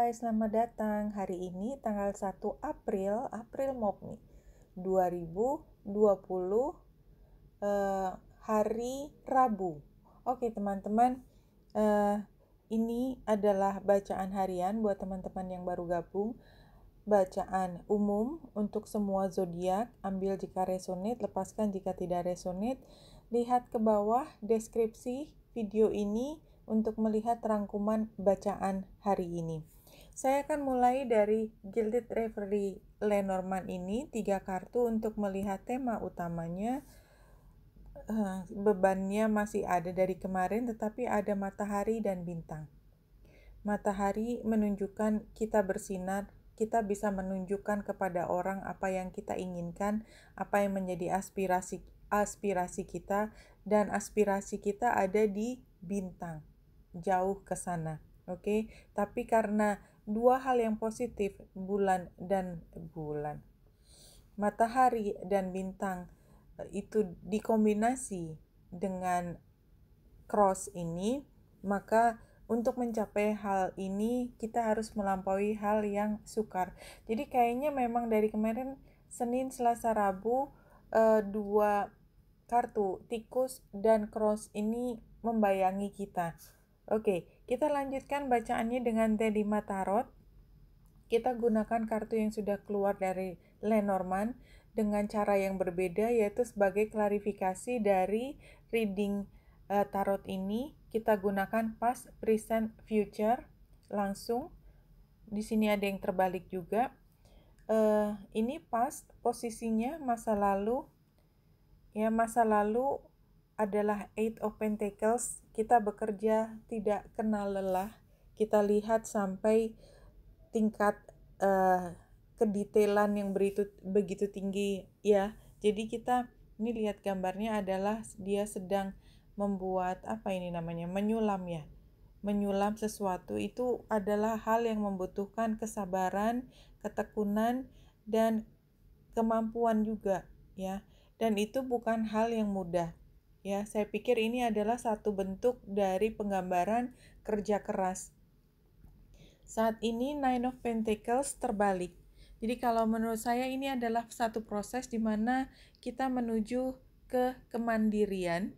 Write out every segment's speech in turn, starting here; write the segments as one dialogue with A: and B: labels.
A: guys, selamat datang. Hari ini tanggal 1 April Mop nih, 2020, hari Rabu. Oke teman-teman, ini adalah bacaan harian buat teman-teman yang baru gabung. Bacaan umum untuk semua zodiak, ambil jika resonate, lepaskan jika tidak resonate. Lihat ke bawah deskripsi video ini untuk melihat rangkuman bacaan hari ini. Saya akan mulai dari Gilded Reverie Lenormand ini, 3 kartu untuk melihat tema utamanya. Bebannya masih ada dari kemarin, tetapi ada matahari dan bintang. Matahari menunjukkan kita bersinar, kita bisa menunjukkan kepada orang apa yang kita inginkan, apa yang menjadi aspirasi kita, dan aspirasi kita ada di bintang, jauh ke sana. Oke, tapi karena dua hal yang positif, matahari dan bintang itu dikombinasi dengan cross ini, maka untuk mencapai hal ini kita harus melampaui hal yang sukar. Jadi kayaknya memang dari kemarin Senin, Selasa, Rabu, dua kartu tikus dan cross ini membayangi kita. Oke, kita lanjutkan bacaannya dengan T5 Tarot. Kita gunakan kartu yang sudah keluar dari Lenormand dengan cara yang berbeda, yaitu sebagai klarifikasi dari reading tarot ini. Kita gunakan past, present, future langsung. Di sini ada yang terbalik juga. Ini past, posisinya masa lalu. Ya, masa lalu adalah Eight of Pentacles. Kita bekerja tidak kenal lelah. Kita lihat sampai tingkat kedetailan yang begitu tinggi ya. Jadi kita ini lihat gambarnya adalah dia sedang membuat menyulam ya. Menyulam sesuatu itu adalah hal yang membutuhkan kesabaran, ketekunan, dan kemampuan juga ya. Dan itu bukan hal yang mudah ya. Saya pikir ini adalah satu bentuk dari penggambaran kerja keras. Saat ini Nine of Pentacles terbalik. Jadi kalau menurut saya ini adalah satu proses di mana kita menuju ke kemandirian.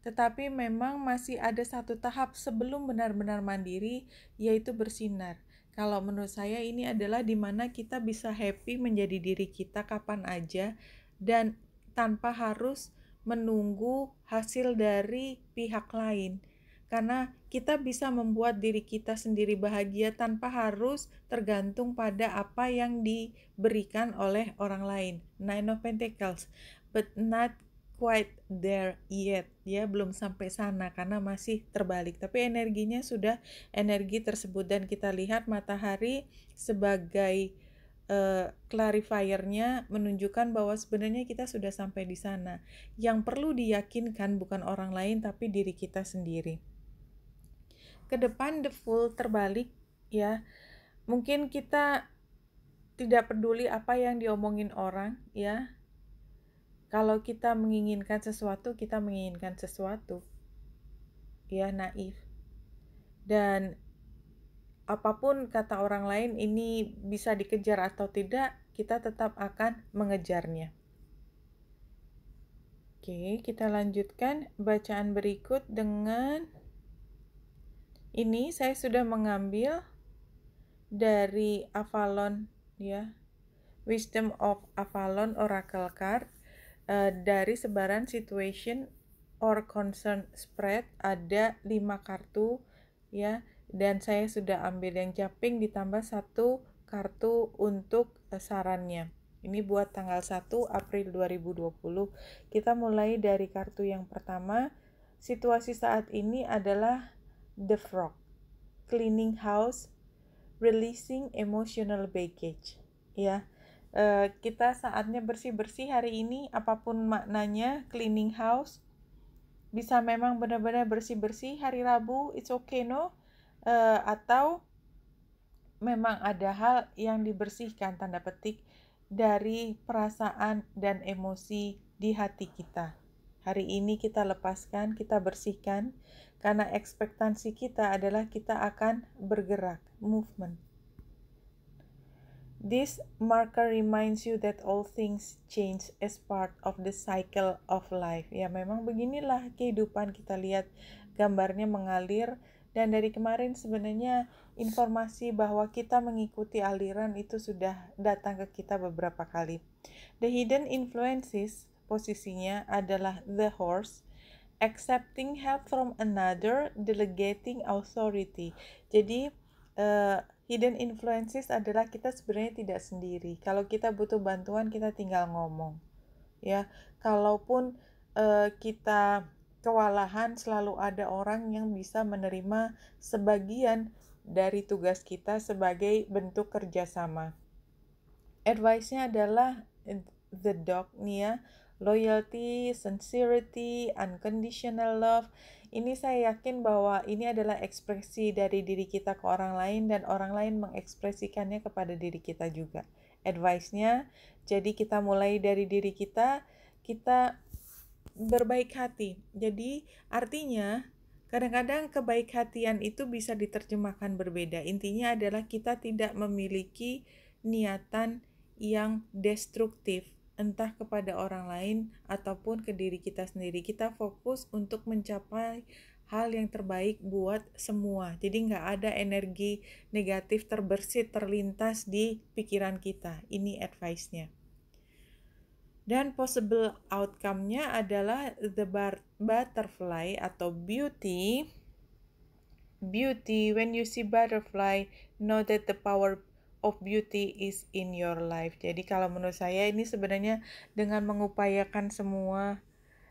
A: Tetapi memang masih ada satu tahap sebelum benar-benar mandiri, yaitu bersinar. Kalau menurut saya ini adalah di mana kita bisa happy menjadi diri kita kapan aja dan tanpa harus menunggu hasil dari pihak lain. Karena kita bisa membuat diri kita sendiri bahagia tanpa harus tergantung pada apa yang diberikan oleh orang lain. Nine of Pentacles, but not quite there yet, ya belum sampai sana karena masih terbalik, tapi energinya sudah energi tersebut. Dan kita lihat matahari sebagai clarifiernya menunjukkan bahwa sebenarnya kita sudah sampai di sana. Yang perlu diyakinkan bukan orang lain tapi diri kita sendiri. Ke depan the Fool terbalik ya. Mungkin kita tidak peduli apa yang diomongin orang ya. Kalau kita menginginkan sesuatu, kita menginginkan sesuatu. Ya, naif. Dan apapun kata orang lain ini bisa dikejar atau tidak, kita tetap akan mengejarnya. Oke, kita lanjutkan bacaan berikut dengan ini. Saya sudah mengambil dari Avalon ya, Wisdom of Avalon Oracle Card. Dari sebaran situation or concern spread ada 5 kartu ya, dan saya sudah ambil yang jumping ditambah 1 kartu untuk sarannya. Ini buat tanggal 1 April 2020. Kita mulai dari kartu yang pertama. Situasi saat ini adalah The Frog, cleaning house, releasing emotional baggage ya. Kita saatnya bersih-bersih hari ini, apapun maknanya. Cleaning house bisa memang benar-benar bersih-bersih hari Rabu, it's okay no, atau memang ada hal yang dibersihkan tanda petik dari perasaan dan emosi di hati kita Hari ini kita lepaskan, kita bersihkan, karena ekspektasi kita adalah kita akan bergerak, movement. This marker reminds you that all things change as part of the cycle of life. Ya, memang beginilah kehidupan. Kita lihat gambarnya mengalir, dan dari kemarin sebenarnya informasi bahwa kita mengikuti aliran itu sudah datang ke kita beberapa kali. The hidden influences posisinya adalah the horse, accepting help from another, delegating authority. Jadi hidden influences adalah kita sebenarnya tidak sendiri. Kalau kita butuh bantuan, kita tinggal ngomong. Ya, kalaupun kita kewalahan, selalu ada orang yang bisa menerima sebagian dari tugas kita sebagai bentuk kerjasama. Advice-nya adalah the dog nih ya, loyalty, sincerity, unconditional love. Ini saya yakin bahwa ini adalah ekspresi dari diri kita ke orang lain, dan orang lain mengekspresikannya kepada diri kita juga. Advice-nya, jadi kita mulai dari diri kita berbaik hati. Jadi artinya kadang-kadang kebaik-hatian itu bisa diterjemahkan berbeda. Intinya adalah kita tidak memiliki niatan yang destruktif, entah kepada orang lain ataupun ke diri kita sendiri. Kita fokus untuk mencapai hal yang terbaik buat semua. Jadi nggak ada energi negatif terbersit, terlintas di pikiran kita. Ini advice-nya. Dan possible outcome-nya adalah the butterfly atau beauty. Beauty, when you see butterfly, know that the power of beauty is in your life. Jadi kalau menurut saya ini sebenarnya dengan mengupayakan semua,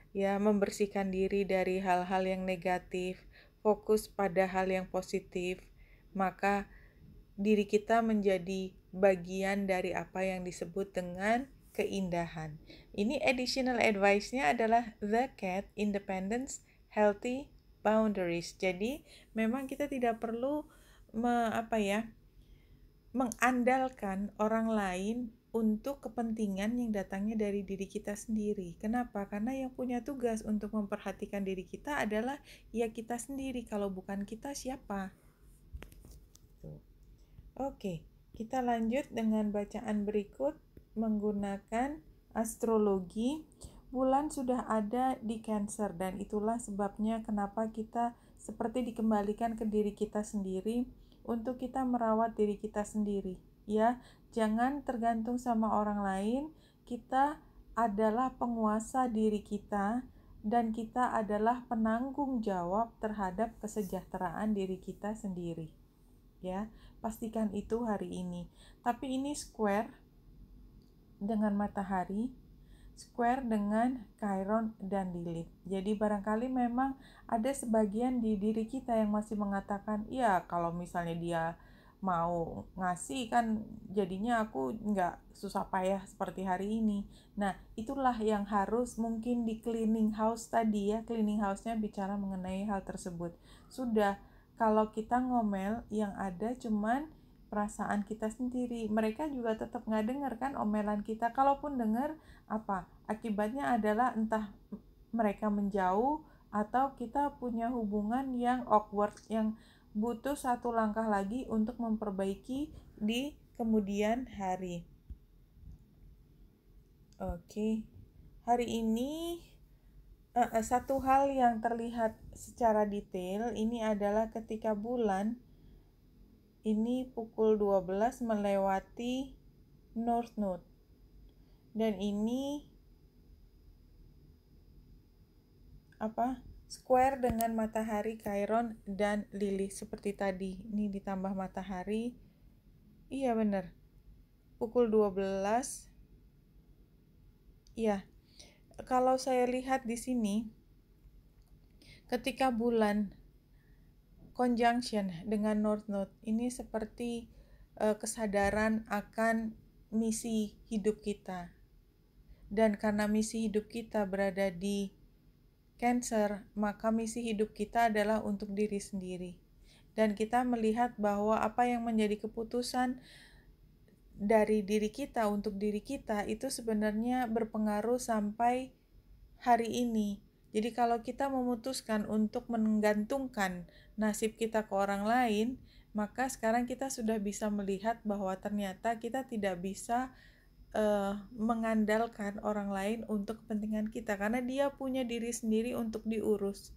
A: ya, membersihkan diri dari hal-hal yang negatif, fokus pada hal yang positif, maka diri kita menjadi bagian dari apa yang disebut dengan keindahan. Ini additional advice-nya adalah the cat, independence, healthy, boundaries. Jadi memang kita tidak perlu mengandalkan orang lain untuk kepentingan yang datangnya dari diri kita sendiri. Kenapa? Karena yang punya tugas untuk memperhatikan diri kita adalah ya kita sendiri. Kalau bukan kita, siapa? Oke, kita lanjut dengan bacaan berikut menggunakan astrologi. Bulan sudah ada di Cancer, dan itulah sebabnya kenapa kita seperti dikembalikan ke diri kita sendiri untuk kita merawat diri kita sendiri. Ya, jangan tergantung sama orang lain. Kita adalah penguasa diri kita, dan kita adalah penanggung jawab terhadap kesejahteraan diri kita sendiri. Ya, pastikan itu hari ini. Tapi ini square dengan matahari, square dengan Chiron dan Lilith. Jadi barangkali memang ada sebagian di diri kita yang masih mengatakan, ya kalau misalnya dia mau ngasih kan jadinya aku nggak susah payah seperti hari ini. Nah, itulah yang harus mungkin di cleaning house tadi ya, cleaning house-nya bicara mengenai hal tersebut. Sudah, kalau kita ngomel yang ada cuman perasaan kita sendiri, mereka juga tetap nggak dengar kan omelan kita. Kalaupun dengar, apa akibatnya adalah entah mereka menjauh atau kita punya hubungan yang awkward, yang butuh satu langkah lagi untuk memperbaiki di kemudian hari. Oke, hari ini satu hal yang terlihat secara detail ini adalah ketika bulan ini pukul 12 melewati North Node. Dan ini square dengan matahari, Chiron dan Lilith seperti tadi. Ini ditambah matahari. Iya benar. Pukul 12. Iya. Kalau saya lihat di sini ketika bulan conjunction dengan North Node, ini seperti kesadaran akan misi hidup kita. Dan karena misi hidup kita berada di Cancer, maka misi hidup kita adalah untuk diri sendiri. Dan kita melihat bahwa apa yang menjadi keputusan dari diri kita untuk diri kita itu sebenarnya berpengaruh sampai hari ini. Jadi kalau kita memutuskan untuk menggantungkan nasib kita ke orang lain, maka sekarang kita sudah bisa melihat bahwa ternyata kita tidak bisa mengandalkan orang lain untuk kepentingan kita, karena dia punya diri sendiri untuk diurus.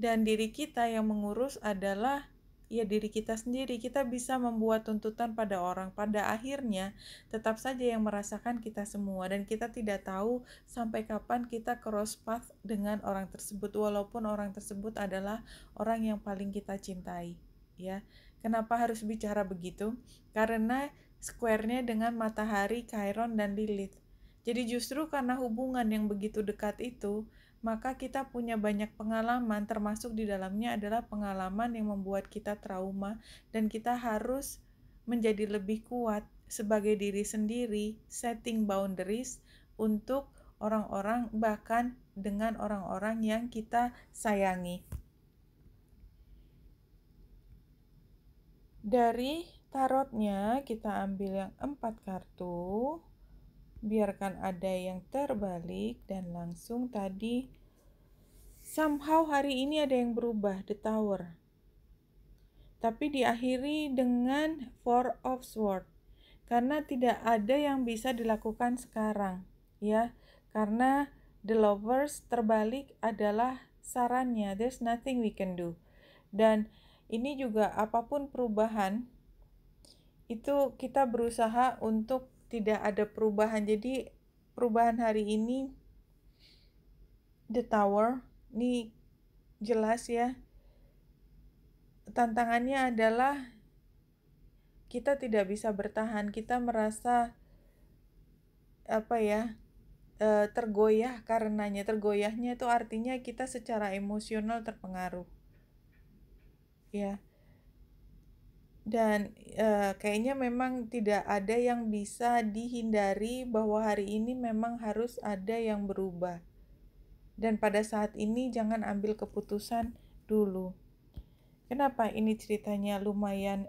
A: Dan diri kita yang mengurus adalah ya diri kita sendiri. Kita bisa membuat tuntutan pada orang, pada akhirnya tetap saja yang merasakan kita semua, dan kita tidak tahu sampai kapan kita cross path dengan orang tersebut, walaupun orang tersebut adalah orang yang paling kita cintai, ya. Kenapa harus bicara begitu? Karena square-nya dengan matahari, Chiron, dan Lilith. Jadi justru karena hubungan yang begitu dekat itu, maka kita punya banyak pengalaman, termasuk di dalamnya adalah pengalaman yang membuat kita trauma, dan kita harus menjadi lebih kuat sebagai diri sendiri, setting boundaries untuk orang-orang, bahkan dengan orang-orang yang kita sayangi. Dari tarotnya kita ambil yang 4 kartu. Biarkan ada yang terbalik dan langsung tadi somehow hari ini ada yang berubah, the Tower. Tapi diakhiri dengan Four of Swords. Karena tidak ada yang bisa dilakukan sekarang, ya. Karena the Lovers terbalik adalah sarannya, there's nothing we can do. Dan ini juga apapun perubahan, itu kita berusaha untuk tidak ada perubahan. Jadi perubahan hari ini the Tower ini jelas ya. Tantangannya adalah kita tidak bisa bertahan. Kita merasa tergoyah karenanya. Tergoyahnya itu artinya kita secara emosional terpengaruh, ya. Dan kayaknya memang tidak ada yang bisa dihindari bahwa hari ini memang harus ada yang berubah. Dan pada saat ini jangan ambil keputusan dulu. Kenapa ini ceritanya lumayan?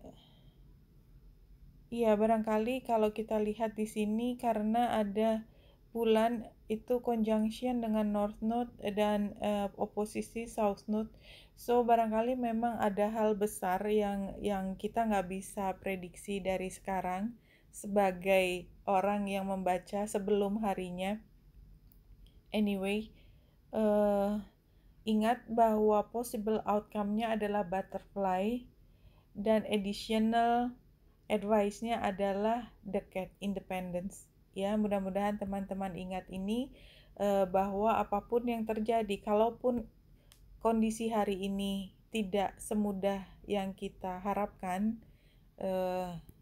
A: Iya, barangkali kalau kita lihat di sini karena ada bulan itu conjunction dengan North Node dan oposisi South Node. So barangkali memang ada hal besar yang kita nggak bisa prediksi dari sekarang sebagai orang yang membaca sebelum harinya. Anyway, ingat bahwa possible outcome-nya adalah butterfly, dan additional advice-nya adalah the cat, independence. Ya, mudah-mudahan teman-teman ingat ini, bahwa apapun yang terjadi, kalaupun kondisi hari ini tidak semudah yang kita harapkan,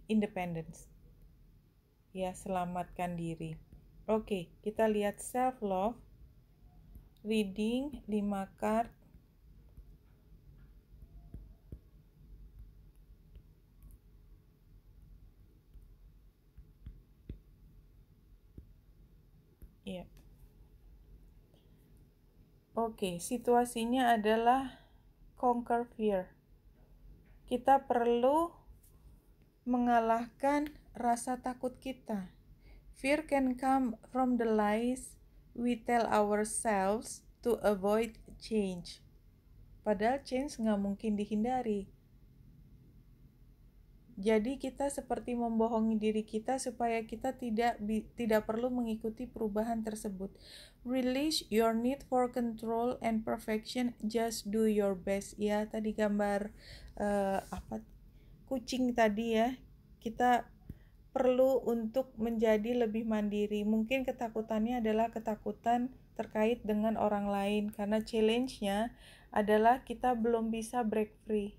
A: independence. Ya, selamatkan diri. Oke, kita lihat self love. Reading 5 card. Iya. Oke, situasinya adalah conquer fear. Kita perlu mengalahkan rasa takut kita. Fear can come from the lies we tell ourselves to avoid change. Padahal change nggak mungkin dihindari. Jadi kita seperti membohongi diri kita supaya kita tidak perlu mengikuti perubahan tersebut. Release your need for control and perfection, just do your best. Ya, tadi gambar kucing tadi ya. Kita perlu untuk menjadi lebih mandiri. Mungkin ketakutannya adalah ketakutan terkait dengan orang lain, karena challenge-nya adalah kita belum bisa break free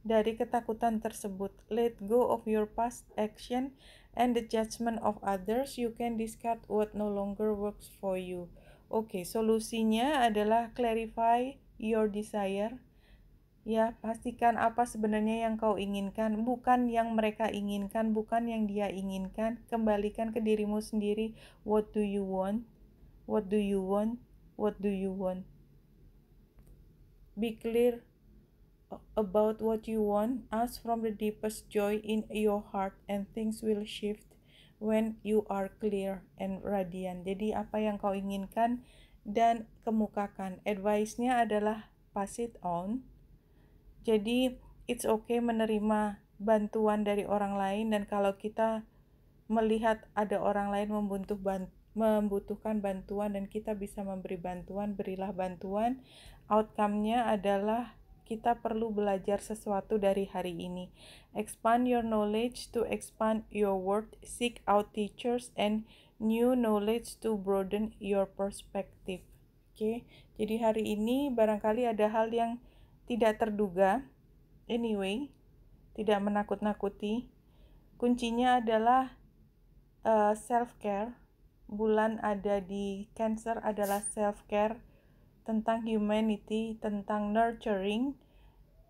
A: dari ketakutan tersebut. Let go of your past action and the judgment of others. You can discard what no longer works for you. Oke, solusinya adalah clarify your desire. Ya, pastikan apa sebenarnya yang kau inginkan, bukan yang mereka inginkan, bukan yang dia inginkan. Kembalikan ke dirimu sendiri. What do you want? What do you want? What do you want? Be clear about what you want. Ask from the deepest joy in your heart, and things will shift when you are clear and radiant. Jadi apa yang kau inginkan, dan kemukakan. Advice-nya adalah pass it on. Jadi it's okay menerima bantuan dari orang lain, dan kalau kita melihat ada orang lain membutuhkan bantuan dan kita bisa memberi bantuan, berilah bantuan. Outcome-nya adalah kita perlu belajar sesuatu dari hari ini. Expand your knowledge to expand your world. Seek out teachers and new knowledge to broaden your perspective. Oke, jadi hari ini barangkali ada hal yang tidak terduga. Anyway, tidak menakut-nakuti. Kuncinya adalah self-care. Bulan ada di Cancer adalah self-care, tentang humanity, tentang nurturing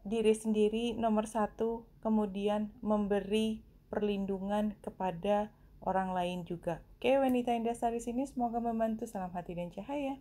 A: diri sendiri nomor satu, kemudian memberi perlindungan kepada orang lain juga. Oke, wanita indah di sini semoga membantu. Salam hati dan cahaya.